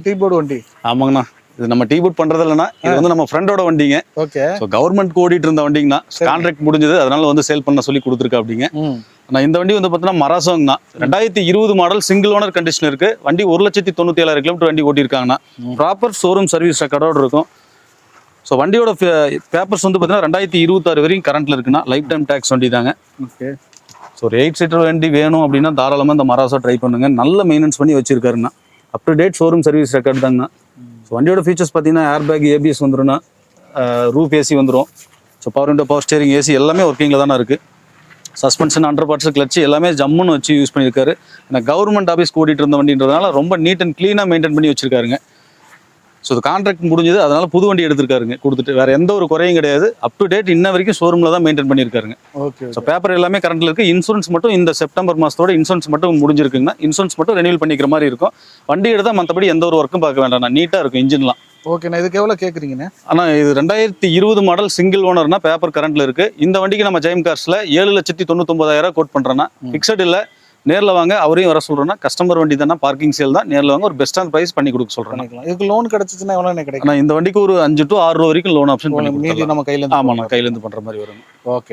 Tea board வண்டி. ஆமாங்கண்ணா, இது நம்ம டீ போர்ட் பண்றது இல்லைன்னா இது வந்து நம்ம ஃப்ரெண்டோட வண்டிங்க. ஓகே. ஸோ கவர்மெண்ட் ஓடிட்டு இருந்த வண்டிங்கண்ணா, கான்ட்ராக்ட் முடிஞ்சது, அதனால வந்து சேல் பண்ண சொல்லி கொடுத்துருக்கா அப்படிங்க. நான் இந்த வண்டி வந்து பார்த்தீங்கன்னா மராசோங்கண்ணா, 2020 மாடல், சிங்கிள் ஓனர் கண்டிஷன் இருக்கு. வண்டி 1,97,000 கிலோமீட்டர் வண்டி ஓட்டியிருக்காங்கண்ணா. ப்ராப்பர் ஷோரூம் சர்வீஸ் ரெக்கார்டோடு இருக்கும். ஸோ வண்டியோட பேப்பர்ஸ் வந்து பார்த்தீங்கன்னா 2026 வரைக்கும் கரண்ட்ல இருக்குண்ணா. லைஃப் டைம் டேக்ஸ் வண்டி தாங்க. ஓகே. ஸோ ஒரு 8 சீட்டர் வண்டி வேணும் அப்படின்னா தாராளமாக இந்த மராசோ ட்ரை பண்ணுங்க. நல்ல மெயின்டெனன்ஸ் பண்ணி வச்சிருக்காருண்ணா. Up to date showroom service record தாங்கண்ணா. ஸோ வண்டியோட ஃபீச்சர்ஸ் பார்த்தீங்கன்னா ஏர் பேக், ஏபிஎஸ் வந்துடும்ண்ணா, ரூஃப் ஏசி வந்துடும். So power window, power steering, AC எல்லாமே ஒர்க்கிங்கில் தானே இருக்குது. சஸ்பென்ஷன், அண்டர் பார்ட்ஸ், கிளச்சு எல்லாமே ஜம்முன்னு வச்சு யூஸ் பண்ணியிருக்காரு. ஏன்னா கவர்மெண்ட் ஆஃபீஸ் ஓடிட்டு இருந்த வண்டின்றதுனால ரொம்ப நீட் அண்ட் க்ளீனாக மெயின்டைன் பண்ணி வச்சிருக்காருங்க. ஸோ இது கான்ட்ராக்ட் முடிஞ்சது, அதனால புது வண்டி எடுத்திருக்காருங்க கொடுத்துட்டு. வேற எந்த ஒரு குறையும் கிடையாது. அப் டு டேட் இன்ன வரைக்கும் ஷோரூம்ல தான் மெயின்டைன் பண்ணியிருக்காருங்க. ஓகே. ஸோ பேப்பர் எல்லாமே கரண்ட்ல இருக்கு. இன்சூரன்ஸ் மட்டும் இந்த செப்டம்பர் மாசத்தோட இன்சூரன்ஸ் மட்டும் முடிஞ்சிருக்குங்கன்னா இன்சூரன்ஸ் மட்டும் ரெனியூல் பண்ணிக்கிற மாதிரி இருக்கும். வண்டி எடுத்தால் மற்றபடி எந்த ஒரு ஒர்க்கும் பார்க்க வேண்டாம், நீட்டாக இருக்கும் இன்ஜின்லாம். ஓகேண்ணா, இதுக்கு எவ்வளோ கேட்குறீங்கண்ணா? ஆனால் இது 2020 மாடல், சிங்கிள் ஓனர்னா, பேப்பர் கரண்ட்ல இருக்கு. இந்த வண்டிக்கு நம்ம ஜெயம் கார்ஸ்ல 7,99,000 கோட் பண்றோம்னா, ஃபிக்ஸட் இல்லை. நேரில் வாங்க, அவரையும் வர சொல்றேன்னா. கஸ்டமர் வண்டி தானே, பார்க்கிங் சேல் தான். நேரில் வாங்க, ஒரு பெஸ்டான பிரைஸ் பண்ணி கொடுக்க சொல்றேன். இதுக்கு லோன் கிடைச்சிச்சுன்னா எவ்வளோ கிடைக்கும்? ஆனால் இந்த வண்டிக்கு ஒரு 5 to 6 ரூபா வரைக்கும் லோன் ஆப்ஷன் பண்ணி மீதி நம்ம கையில. ஆமாம், நான் கையிலேருந்து பண்ற மாதிரி வரும். ஓகே.